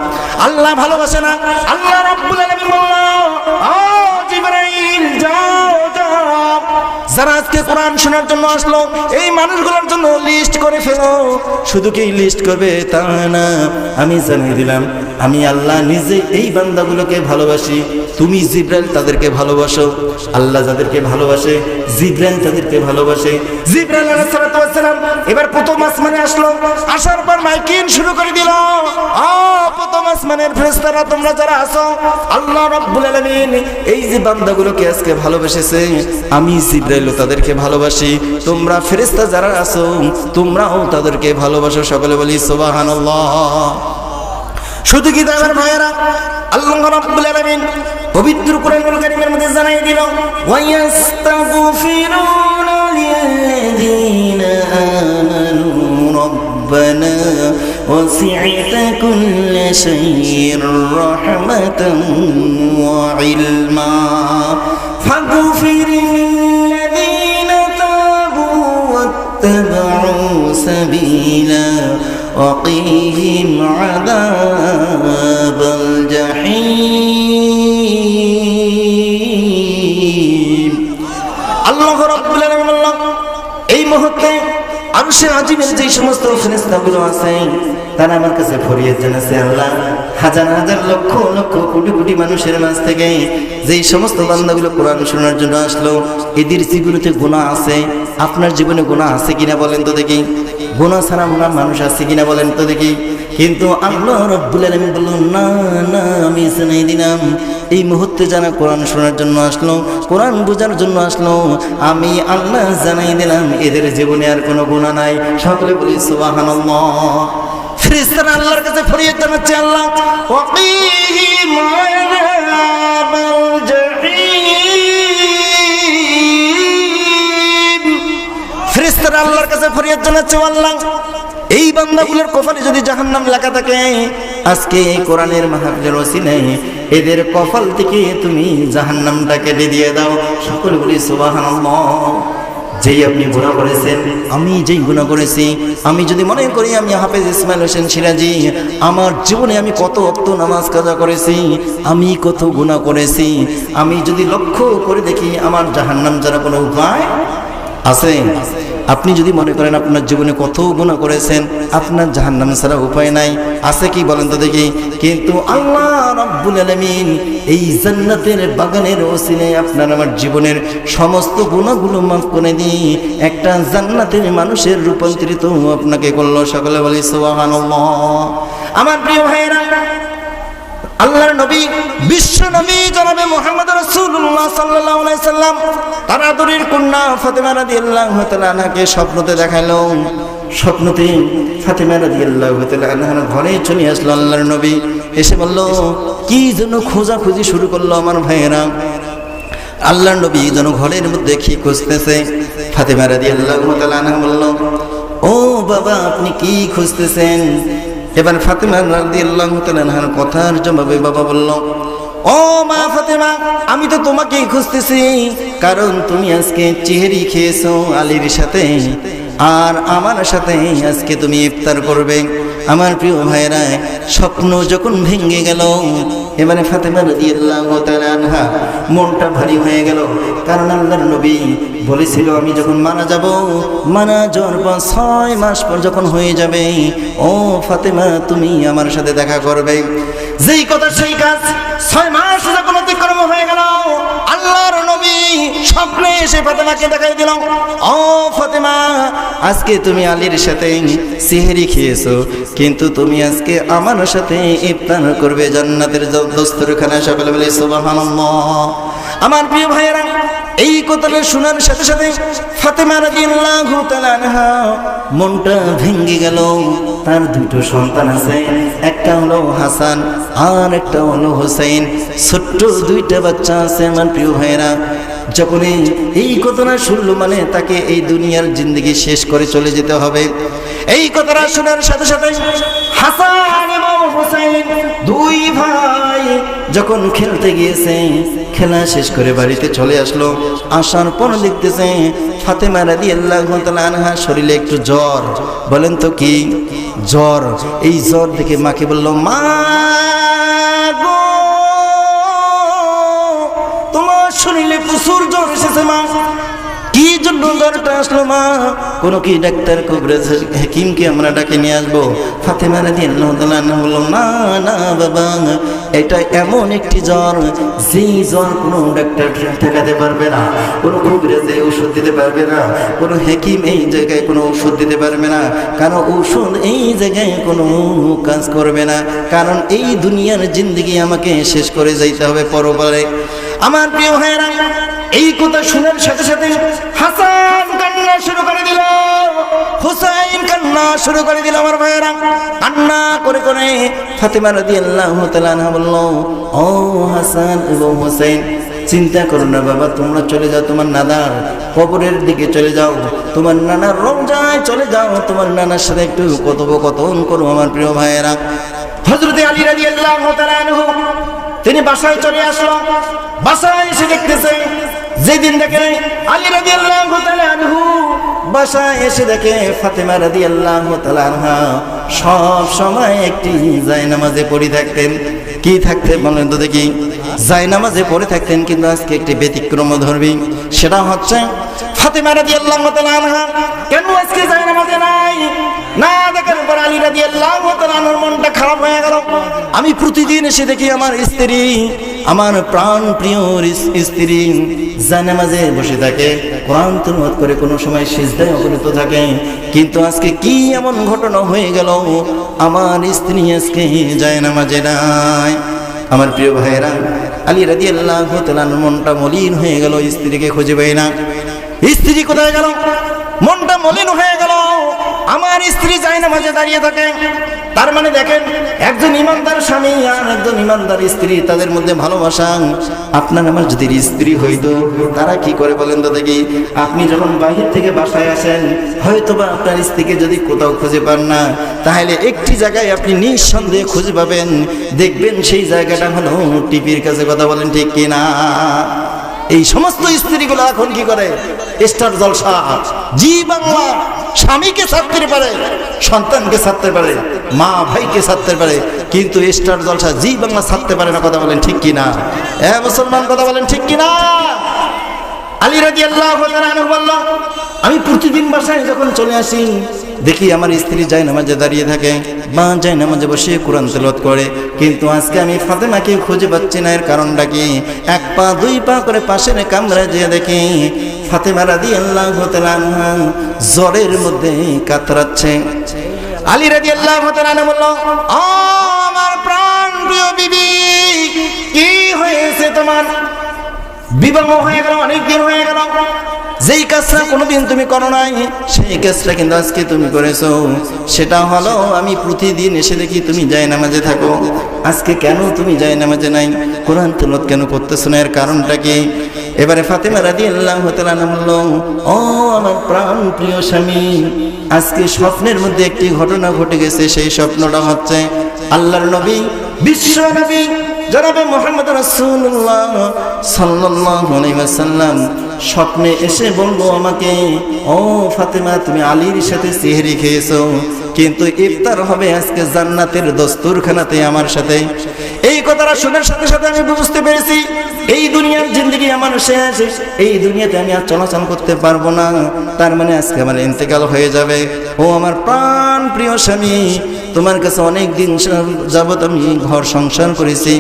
আল্লাহ ভালোবাসে না। আল্লাহ রাব্বুল আলামিন বলল জিবরাইল যাও যাও, যারা আজকে কোরআন শোনার জন্য আসলো এই মানুষগুলোর জন্য লিস্ট করে ফেলো। শুধু কি লিস্ট করবে তা না, আমি জানিয়ে দিলাম আমি আল্লাহ নিজে এই বান্দাগুলোকে ভালোবাসি। তুমি জিবরাইল তাদেরকে ভালোবাসো, আল্লাহ যাদেরকে ভালোবাসে জিবরাইল তাদেরকে ভালোবাসে। জিবরাইল আলাইহিস সালাতু ওয়াস সালাম এবার প্রথম আসমানে আসলো, আসার পর মাইকিং শুরু করে দিল, প্রথম আসমানের ফেরেশতারা তোমরা যারা আছো আল্লাহ রাব্বুল আলামিন এই যে বান্দাগুলোকে আজকে ভালোবেসেছে আমি জিবরাইল তাদেরকে ভালোবাসি, তোমরা ফেরেশতা যারা আছো তোমরাও তাদেরকে ভালোবাসো। সকলে বলি সুবহানাল্লাহ। শুধু কি তাই আমার ভাইয়েরা, আল্লাহ রাব্বুল আলামিন পবিত্র কোরআনুল কারীমের মধ্যে জানাই দিল ওয়ায়াস্তাগফিরুনা লিল্লাযীনা আমানু রব্বানা ওয়াসি'তা কুল্লা শাইইন রাহমাতান ওয়া ইলমা ফাগফির লিল্লাযীনা তাবু ওয়াত্তাবা'উ সাবিলা وقيهم عذاب الجحيم। আল্লাহ রাব্বুল আলামিন বললেন এই মুহূর্তে আরশের আজিমের যে সমস্ত ফেরেশতাগুলো আছে তারা আমার কাছে ফরিয়াদ জানাচ্ছে, আল্লাহ হাজার হাজার লক্ষ লক্ষ কোটি কোটি মানুষের মাঝ থেকে যেই সমস্ত বান্দাগুলো কোরআন শোনার জন্য আসলো এদের জীবনেতে গুনাহ আছে, আপনার জীবনে গুনাহ আছে কিনা বলেন তো দেখি, গুনাহ ছাড়া মানুষ আছে কিনা বলেন তো দেখি। কিন্তু আল্লাহ রাব্বুল আলামিন বললেন না না, আমি জানাই দিলাম এই মুহূর্তে যারা কোরআন শোনার জন্য আসলো কোরআন বোঝার জন্য আসলো আমি আল্লাহ জানাই দিলাম এদের জীবনে আর কোনো গুনাহ নাই। সকলে বলি সুবহানাল্লাহ। ফেরেশতারা আল্লাহর কাছে ফরিয়াদ জানাচ্ছে, আল্লাহ ওয়াকিহিম আযাবাল জাহিম। ফেরেশতারা আল্লাহর কাছে ফরিয়াদ জানাচ্ছে, আল্লাহ এই বান্দাগুলোর কপালে যদি জাহান্নাম লেখা থাকে আজকে এই কোরআনের মাহফিলের ওসিলায় এদের কপাল থেকে তুমি জাহান্নামটা কেটে দিয়ে দাও। সকলে বলি সুবহানাল্লাহ। যেই আপনি গুনাহ করেছেন আমি যেই গুনাহ করেছি, আমি যদি মনে করি আমি হাফেজ ইসমাইল হোসেন সিরাজি আমার জীবনে আমি কত ওয়াক্ত নামাজ কাজা করেছি, আমি কত গুনাহ করেছি, আমি যদি লক্ষ্য করে দেখি আমার জাহান্নাম যারা কোনো উপায় আছে, আপনি যদি মনে করেন আপনার জীবনে কত গুনাহ করেছেন আপনার জাহান্নাম ছাড়া উপায় নাই, আছে কি বলেন তো দেখি। কিন্তু আল্লাহ রাব্বুল আলামিন এই জান্নাতের বাগানের ওসিলায় আপনার আমার জীবনের সমস্ত গুনাহগুলো মাফ করে দিয়ে একটা জান্নাতের মানুষের রূপান্তরিত আপনাকে করলো। সকলে বলি সুবহানাল্লাহ। আমার প্রিয় ভাইয়েরা, আল্লাহর নবী বিশ্ব নবী জনাবে মুহাম্মদ রাসূলুল্লাহ সাল্লাল্লাহু আলাইহি সাল্লাম তার আদরের কন্যা ফাতেমা রাদিয়াল্লাহু তাআলা আনহাকে স্বপ্নতে দেখালো। স্বপ্নতে ফাতেমা রাদিয়াল্লাহু তাআলা আনহার ঘরে চলে আসলো আল্লাহর নবী, এসে বলল কি জন্য খোঁজাখুঁজি শুরু করলো আমার ভাইয়েরা। আল্লাহর নবী যেন ঘরের মধ্যে কি খুঁজতেছে। ফাতেমা রাদিয়াল্লাহু তাআলা আনহা বলল, ও বাবা আপনি কি খুঁজতেছেন? এবার ফাতেমা রাদিয়াল্লাহু তাআলা আনহার কথার জবাবে বাবা বলল, ও মা ফাতেমা, আমি তো তোমাকেই খুঁজতেছি, কারণ তুমি আজকে চেহারি খেয়েছো আলীর সাথে, আর আমার সাথে আজকে তুমি ইফতার করবে। আমার প্রিয় ভাইরা, স্বপ্ন যখন ভেঙে গেল, এবারে ফাতেমা রাদিয়াল্লাহু তাআলা আনহা মনটা ভারী হয়ে গেল, কারণ আল্লাহর নবী বলেছিল আমি যখন মারা যাব, মারা যাওয়ার পর 6 মাস পর যখন হয়ে যাবে, ও ফাতেমা তুমি আমার সাথে দেখা করবে। যেই কথা সেই কাজ, 6 মাস যখন অতিক্রম হয়ে গেল, আল্লাহর নবী স্বপ্নে এসে ফাতেমাকে দেখাই দিল, ও ফাতেমা আজকে তুমি আলীর সাথে সিহরি খেয়েছো, কিন্তু তুমি আজকে আমার সাথে ইফতার করবে জান্নাতের দস্তরখানা। সকলে বলে সুবহানাল্লাহ। আমার প্রিয় ভাইয়েরা, এই কথাটা শোনার সাথে সাথে ফাতেমা রাদিয়াল্লাহু তাআলা আনহা মনটা ভেঙে গেল। তার দুটো সন্তান আছে, একটা হলো হাসান আর একটা হলো হোসেন, ছোট্ট 2টা বাচ্চা আছে। আমার প্রিয় ভাইয়েরা, যখন এই কথাটা শুনলো, মানে তাকে এই দুনিয়ার জিন্দগি শেষ করে চলে যেতে হবে। এই কথাটা শোনার সাথে সাথে হাসান এবং হোসেন 2 ভাই যখন খেলতে গিয়েছে, খেলা শেষ করে বাড়িতে চলে আসলো। আসার পর দেখতেছে ফাতেমা রাদিয়াল্লাহু তাআলা আনহা শরীরে একটু জ্বর। বলেন তো কি জ্বর? এই জ্বর দেখে মাকে বলল, মা গো, তোমার শরীরে প্রচুর জ্বর এসেছে মা। কি জন্য জ্বরটা আসলো মা? কোন কি ডাক্তার কবিরাজ হাকিমকে আমরা ডাকে নিয়ে আসবো? ফাতেমা রাদিয়াল্লাহু তাআলা আনহা বলল, না না বাবা, এটা এমন একটি জ্বর, যেই জ্বর কোনো ডাক্তার ঠেকাতে পারবে না, কোনো কবিরাজ ঔষধ দিতে পারবে না, কোনো হাকিম এই জায়গায় কোনো ঔষধ দিতে পারবে না, কারণ ঔষধ এই জায়গায় কোনো কাজ করবে না, কারণ এই দুনিয়ার জিন্দগি আমাকে শেষ করে যাইতে হবে পরপারে। আমার প্রিয় ভাইয়েরা, এই কথা শোনার সাথে সাথে হাসান কান্না শুরু করে দিল, হুসাইন কান্না শুরু করে দিল। আমার ভাইয়েরা, কান্না করে করে ফাতেমা রাদিয়াল্লাহু তাআলা আনহা বলল, ও হাসান এবং হুসাইন, চিন্তা করো না বাবা, তোমরা চলে যাও তোমার নানার কবরের দিকে চলে যাও, তোমার নানার রওজায় চলে যাও, তোমার নানার সাথে একটু কথোপকথন করো। আমার প্রিয় ভাইয়েরা, হযরতে আলী রাদিয়াল্লাহু তাআলা আনহু তিনি বাসায় চলে আসলো। বাসায় এসে দেখতেছে, যেদিন দেখে আলী রাদিয়াল্লাহু তাআলা আনহু বাসায় এসে দেখে ফাতেমা রাদিয়াল্লাহু তাআলা আনহা সব সময় একটি জায়নামাজে পড়ে থাকতেন। কি থাকতেন বলেন তো দেখি? জায়নামাজে পড়ে থাকতেন, কিন্তু আজকে একটি ব্যতিক্রম ধর্মী। সেটা হচ্ছে ফাতেমা রাদিয়াল্লাহু তাআলা আনহা কেন আজকে জায়নামাজে নাই? না দেখার পর আলী রাদিয়াল্লাহু তাআলা আনহুর মনটা খারাপ হয়ে গেল। আমি প্রতিদিন এসে দেখি আমার স্ত্রী, আমার প্রাণ প্রিয় স্ত্রী জায়নামাজে বসে থাকে, কোরআন তিলাওয়াত করে, কোনো সময় সিজদায় অবনত থাকে, কিন্তু আজকে কি এমন ঘটনা হয়ে গেল, আমার স্ত্রী আজকে জায়নামাজে নাই। আমার প্রিয় ভাইয়েরা, আলী রাদিয়াল্লাহু তাআলা আনহুর মনটা মলিন হয়ে গেল, স্ত্রীকে খুঁজে পায় না। স্ত্রী কোথায় গেল? মনটা মলিন হয়ে গেল। আমার স্ত্রী জায়নামাজে দাঁড়িয়ে থাকে। তার মানে দেখেন, একজন ইমানদার স্বামী আর একজন ইমানদার স্ত্রী, তাদের মধ্যে ভালোবাসা। আপনার আমার যদি স্ত্রী হইতো, তারা কি করে বলেন তো দেখি? আপনি যখন বাহির থেকে বাসায় আসেন, হয়তোবা আপনার স্ত্রীকে যদি কোথাও খুঁজে পান না, তাহলে একটি জায়গায় আপনি নিঃসন্দেহে খুঁজে পাবেন, দেখবেন সেই জায়গাটা হলো টিভির কাছে। কথা বলেন ঠিক কিনা? এই সমস্ত স্ত্রীগুলো এখন কি করে? স্টার জলসা, জি বাংলা, স্বামীকে ছাড়তে পারে, সন্তানকে ছাড়তে পারে, মা ভাইকে ছাড়তে পারে, কিন্তু স্টার জলসা জি বাংলা ছাড়তে পারে না। কথা বলেন ঠিক কিনা? মুসলমান, কথা বলেন ঠিক কিনা? আলী রাদিয়াল্লাহু তাআলা আনহু বলল, আমি প্রতিদিন বাসায় যখন চলে আসি, দেখি আমার স্ত্রী জায়নামাজে দাঁড়িয়ে থাকে বা জায়নামাজে বসে কোরআন তেলাওয়াত করে, কিন্তু আজকে আমি ফাতেমাকে খুঁজে পাচ্ছি না। এর কারণটা কি? 1 পা 2 পা করে পাশের কামরায় যেয়ে দেখি ফাতেমা রাদিয়াল্লাহু তাআলা আনহা জ্বরের মধ্যে কাতরাচ্ছে। আলী রাদিয়াল্লাহু তাআলা আনহু বলল, ও আমার প্রাণ প্রিয় বিবি, কি হয়েছে তোমার? বিবাহ হয়ে গেল, অনেক দিন হয়ে গেল, যেই কাজটা কোনোদিন তুমি করো নাই, সেই কাজটা কিন্তু আজকে তুমি করেছো। সেটা হলো, আমি প্রতিদিন এসে দেখি তুমি জায়নামাজে থাকো, আজকে কেন তুমি জায়নামাজে নাই? কোরআন তেলাওয়াত কেন করতেছো না? এর কারণটা কি? এবারে ফাতেমা রাদিয়াল্লাহু তাআলা বলল, ও আমার প্রাণ প্রিয় স্বামী, আজকে স্বপ্নের মধ্যে একটি ঘটনা ঘটে গেছে। সেই স্বপ্নটা হচ্ছে আল্লাহর নবী, বিশ্ব নবী জনাবে মুহাম্মদ রাসূলুল্লাহ সাল্লাল্লাহু আলাইহি ওয়াসাল্লাম স্বপ্নে এসে বলল আমাকে, ও ফাতেমা, তুমি আলীর সাথে সিহরি খেয়েছো, কিন্তু ইফতার হবে আজকে জান্নাতের দস্তরখানাতে আমার সাথে। এই কথাটা শোনার সাথে সাথে আমি বুঝতে পেরেছি এই দুনিয়ার জিন্দেগি আমার শেষ, এই দুনিয়াতে আমি আর চলাচল করতে পারবো না, তার মানে আজকে আমার ইন্তেকাল হয়ে যাবে। ও আমার প্রাণ প্রিয় স্বামী, তোমার কাছে অনেক দিন যাবত আমি ঘর সংসার করেছি,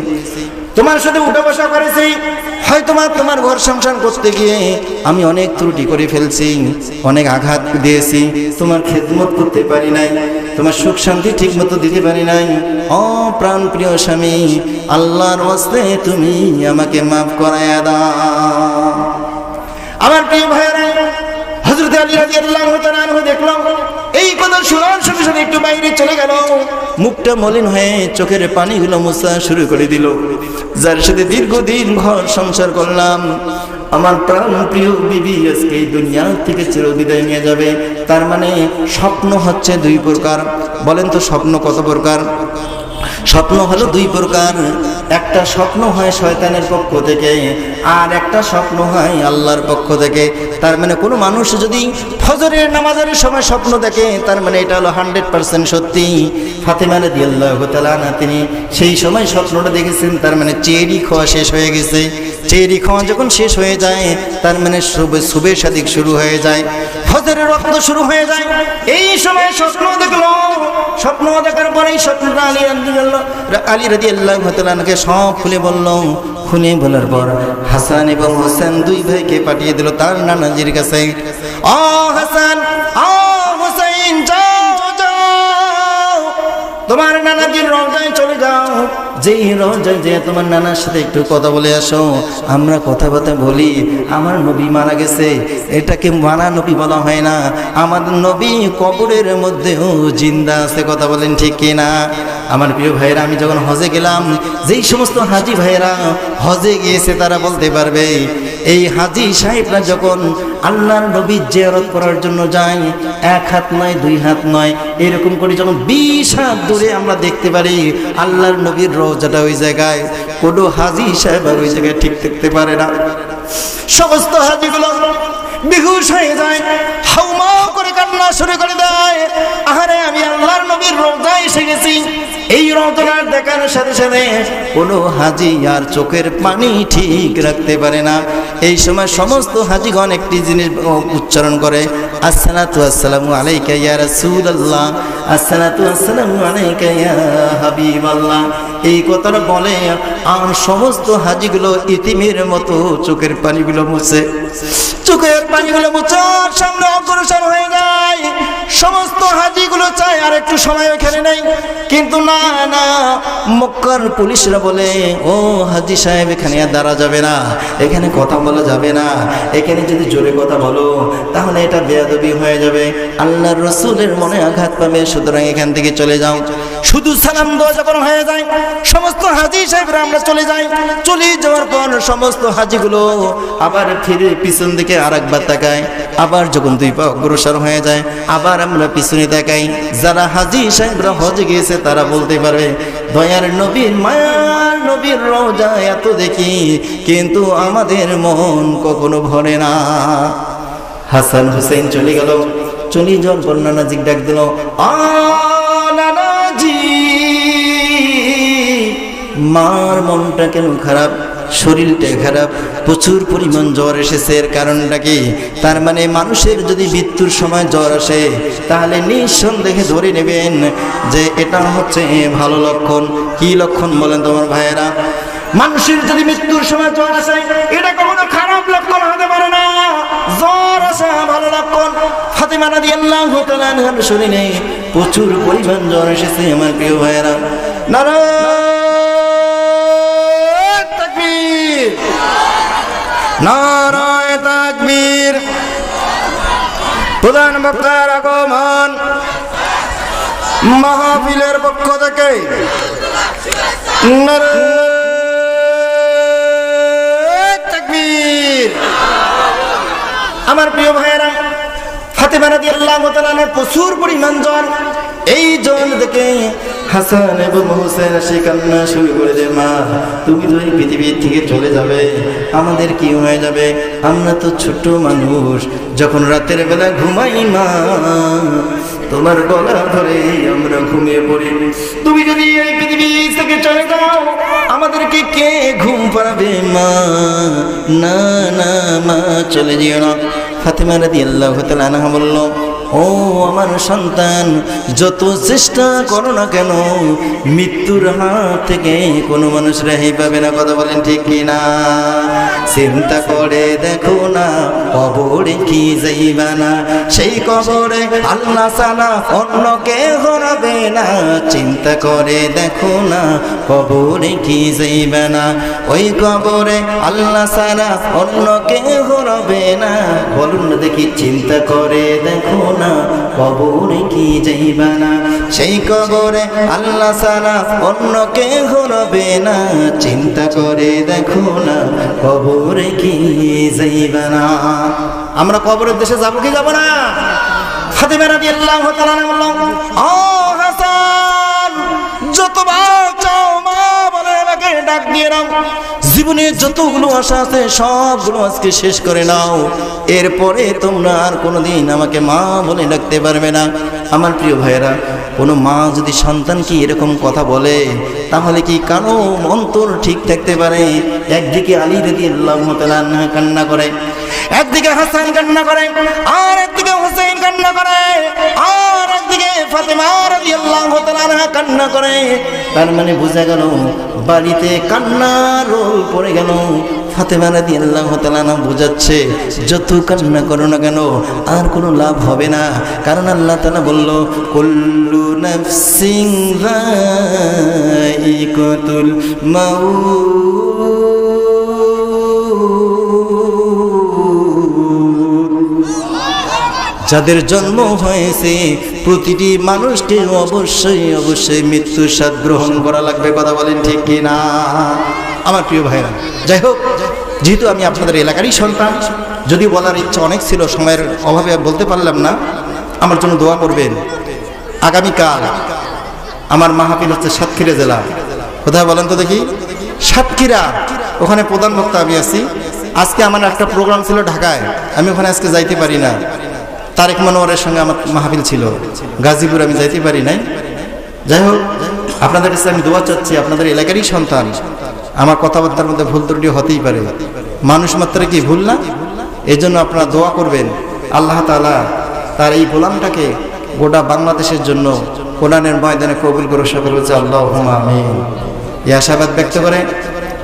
তোমার সাথে উঠা বসা করেছি, হয়তো তোমার ঘর সংসার করতে গিয়ে আমি অনেক ত্রুটি করে ফেলছি, অনেক আঘাত দিয়েছি, তোমার খেদমত করতে পারি নাই, তোমার সুখ শান্তি ঠিক মতো দিতে পারি নাই। ও প্রাণ প্রিয় স্বামী, আল্লাহর ওয়াস্তে তুমি আমাকে মাফ করায়া দাও। আমার প্রিয় ভাইরা, হযরত আলী রাদিয়াল্লাহু তাআলা আনহু দেখলাম এই কথা শোনার সাথে সাথে একটু বাইরে চলে গেল, মুখটা মলিন হয়ে চোখের পানিগুলো মোছা শুরু করে দিল। যার সাথে দীর্ঘদিন ঘর সংসার করলাম, আমার প্রাণ প্রিয় বিবি আজকে এই দুনিয়া থেকে চিরবিদায় নিয়ে যাবে। তার মানে স্বপ্ন হচ্ছে দুই প্রকার। বলেন তো স্বপ্ন কত প্রকার? স্বপ্ন হলো দুই প্রকার। একটা স্বপ্ন হয় শয়তানের পক্ষ থেকে, আর একটা স্বপ্ন হয় আল্লাহর পক্ষ থেকে। তার মানে কোনো মানুষ যদি ফজরের নামাজের সময় স্বপ্ন দেখে, তার মানে এটা হলো 100% সত্যি। ফাতেমা রাদিয়াল্লাহু তাআলা আনহা তিনি সেই সময় স্বপ্নটা দেখেছেন, তার মানে চেরি খাওয়া শেষ হয়ে গেছে। চেরি খাওয়া যখন শেষ হয়ে যায়, তার মানে সুবের সাদিক শুরু হয়ে যায়, ফজরের ওয়াক্ত শুরু হয়ে যায়। এই সময় স্বপ্ন দেখলো, স্বপ্ন দেখার পরেই স্বপ্নটা আলী রাদিয়াল্লাহু তাআলা আনহুকে সব খুলে বলল। খুলে বলার পর হাসান এবং হোসেন দুই ভাইকে পাঠিয়ে দিল তার নানাজির কাছে। ও হাসান, ও হোসেন, যাও যাও, তোমার নানাজির রওজায় চলে যাও। যেই রওজায় যে তোমার নানার সাথে একটু কথা বলে আসো, আমরা কথাবার্তা বলি। আমার নবী মারা গেছে, এটাকে মারা নবী বলা হয় না। আমাদের নবী কবরের মধ্যেও জিন্দা আছে, কথা বলেন ঠিক কিনা? আমার প্রিয় ভাইয়েরা, আমি যখন হজে গেলাম, যেই সমস্ত হাজি ভাইয়েরা হজে গিয়েছে তারা বলতে পারবে, এই হাজি সাহেবরা যখন আল্লাহর নবীর জিয়ারত করার জন্য যায়, এক হাত নয়, দুই হাত নয়, এরকম করে যখন 20 হাত দূরে আমরা দেখতে পারি আল্লাহর নবীর রওজাটা ওই জায়গায়, কোনো হাজি সাহেব আর ওই জায়গায় ঠিক থাকতে পারে না। সমস্ত হাজিগুলো বেহুশ হয়ে যায়, হাউমা করে কান্না শুরু করে দেয়। আহারে, আমি আল্লাহর নবীর রওজায় এসে গেছি। এই রওজা দেখার সাথে সাথে কোনো হাজি আর চোখের পানি ঠিক রাখতে পারে না। এই সময় সমস্ত হাজিগণ একটি জিনিস উচ্চারণ করে, আসসালাতু আসসালামু আলাইকা ইয়া রাসূলুল্লাহ, আসসালাতু আসসালামু আলাইকা ইয়া হাবিবাল্লাহ। এই কথাটা বলে আর সমস্ত হাজিগুলো ইতিমের মতো চোখের পানিগুলো মুছে, চোখের পানিগুলো মুছার সামনে অগ্রসর হয়ে যায়। সমস্ত হাজিগুলো চায় আর একটু সময় এখানে নেই, কিন্তু না না, মক্কার পুলিশরা বলে, ও হাজি সাহেব, এখানে আর দাঁড়া যাবে না, এখানে কথা বলা যাবে না, এখানে যদি জোরে কথা বলো তাহলে এটা বেয়াদবি হয়ে যাবে, আল্লাহর রাসূলের মনে আঘাত পাবে, সুতরাং এখান থেকে চলে যাও। শুধু সালাম দেওয়া যখন হয়ে যায়, সমস্ত হাজি সাহেবরা আমরা চলে যাই। চলে যাওয়ার পর সমস্ত হাজিগুলো আবার ফিরে পিছন দিকে আরেকবার তাকায়, আবার যখন দুই পা অগ্রসর হয়ে যায় আবার আমরা পিছনে তাকাই। যারা হাজি সাহেবরা হজে গিয়েছে তারা বলতে পারবে, দয়ার নবীর মায়ার নবীর রওজা এত দেখি, কিন্তু আমাদের মন কখনো ভরে না। হাসান হুসেন চলে গেল, চলে যাওয়ার পর নানাজি ডাক দিল, আ নানাজি, মার মনটা কেন খারাপ, শরীরটা খারাপ, প্রচুর পরিমাণ জ্বর এসেছে। এর কারণটা কি? তার মানে মানুষের যদি মৃত্যুর সময় জ্বর আসে তাহলে নিঃসন্দেহে ধরে নেবেন যে এটা হচ্ছে ভালো লক্ষণ। কি লক্ষণ বলেন তোমার ভাইয়েরা? মানুষের যদি মৃত্যুর সময় জ্বর আসে এটা কখনো খারাপ লক্ষণ হতে পারে না, জ্বর আসা ভালো লক্ষণ। ফাতেমা রাদিয়াল্লাহু তাআলা আনহার শরীরে প্রচুর পরিমাণ জ্বর এসেছে। আমার প্রিয় ভাইয়েরা, নারায়ে তাকবীর, নারায়ে তাকবীর। প্রধান বক্তার আগমন, মাহফিলের পক্ষ থেকে নারায়ে তাকবীর। আমার প্রিয় ভাইয়েরা, ফাতেমা রাদিয়াল্লাহু তাআলা আনহার প্রচুর পরিমাণ জ্বর। এই জ্বর দেখে হাসান এবং হোসেন সে কান্না শুরু করে দেয়, মা তুমি তো এই পৃথিবীর থেকে চলে যাবে, আমাদের কি হয়ে যাবে? আমরা তো ছোট মানুষ, যখন রাতের বেলা ঘুমাই মা তোমার গলা ধরে আমরা ঘুমিয়ে পড়ি। তুমি যদি এই পৃথিবী থেকে চলে যাও আমাদেরকে কে ঘুম পাড়াবে? মা না না মা চলে যেও না। ফাতেমা রাদিয়াল্লাহু তাআলা আনহা বলল, ও আমার সন্তান, যত চেষ্টা করো না কেন মৃত্যুর হাত থেকে কোনো মানুষ রেহাই পাবে না। কথা বলেন ঠিক কিনা? চিন্তা করে দেখো না কবরে কি যাইবা না, সেই কবরে আল্লাহ ছাড়া অন্য কেহ রবে না। চিন্তা করে দেখো না কবরে কি যাইবা না, ওই কবরে আল্লাহ ছাড়া অন্য কেহ রবে না। বলুন না দেখি, চিন্তা করে দেখো না কবরে কি যাইবা না, সেই কবরে আল্লাহ ছাড়া অন্য কেহ রবে না। চিন্তা করে দেখো না কবরে কি যাইবা না। আমরা কবরের দেশে যাবো কি যাব না? ফাতেমা রাদিয়াল্লাহু তাআলা বলল, ও হাসান, যতবার চাও মা বলে আমাকে ডাক দিয়ে নাও। জীবনে যতগুলো আশা আছে সবগুলো আজকে শেষ করে নাও, এরপরে তোমরা আর কোনোদিন আমাকে মা বলে ডাকতে পারবে না। আমার প্রিয় ভাইয়েরা, কোনো মা যদি সন্তানকে এরকম কথা বলে তাহলে কি কারো অন্তর ঠিক থাকতে পারে? একদিকে আলী রাদিয়াল্লাহু তাআলা আনহু কান্না করে, একদিকে হাসান কান্না করে, আর একদিকে হোসেন কান্না করে, আর একদিকে ফাতেমা রাদিয়াল্লাহু তাআলা আনহা কান্না করে। তার মানে বোঝা গেল বাড়িতে কান্নার রোল পড়ে গেল। ফাতেমা রাদিয়াল্লাহু তাআলা আনহা বোঝাচ্ছে, যত কান্না করো না কেন আর কোনো লাভ হবে না। কারণ আল্লাহ তাআলা বলল, কুল্লু নাফসিন যায়িকাতুল মাউত। যাদের জন্ম হয়েছে প্রতিটি মানুষকে অবশ্যই অবশ্যই মৃত্যুর স্বাদ গ্রহণ করা লাগবে। কথা বলেন ঠিক কিনা? আমার প্রিয় ভাইরা, যাই হোক, যেহেতু আমি আপনাদের এলাকারই সন্তান, যদি বলার ইচ্ছা অনেক ছিল, সময়ের অভাবে বলতে পারলাম না। আমার জন্য দোয়া করবেন। আগামীকাল আমার মাহফিল হচ্ছে সাতক্ষীরা জেলা। কোথায় বলেন তো দেখি? সাতক্ষীরা। ওখানে প্রধান বক্তা আমি আছি। আজকে আমার একটা প্রোগ্রাম ছিল ঢাকায়, আমি ওখানে আজকে যাইতে পারি না। তারেক মনোয়ারের সঙ্গে আমার মাহফিল ছিল গাজীপুর, আমি যাইতে পারি নাই। যাই হোক, আপনাদের কাছে আমি দোয়া চাচ্ছি, আপনাদের এলাকারই সন্তান, আমার কথাবার্তার মধ্যে ভুল ত্রুটি হতেই পারে, মানুষ মাত্রা কি ভুল না? এই জন্য আপনারা দোয়া করবেন আল্লাহ তাআলা তার এই গোলামটাকে গোটা বাংলাদেশের জন্য কোরআনের ময়দানে কবুল করে। সকল বলছে আল্লাহুম্মা আমিন। এই আশাবাদ ব্যক্ত করে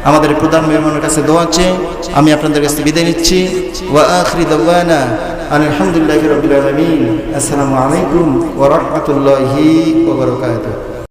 আমাদের প্রধান মেহমানের কাছে দোয়া চেয়ে আমি আপনাদের কাছে বিদায় নিচ্ছি। ওয়া আখিরু দাওয়ানা আলহামদুলিল্লাহি রাব্বিল আলামিন। আসসালামু আলাইকুম ওয়া রাহমাতুল্লাহি ওয়া বারাকাতুহু।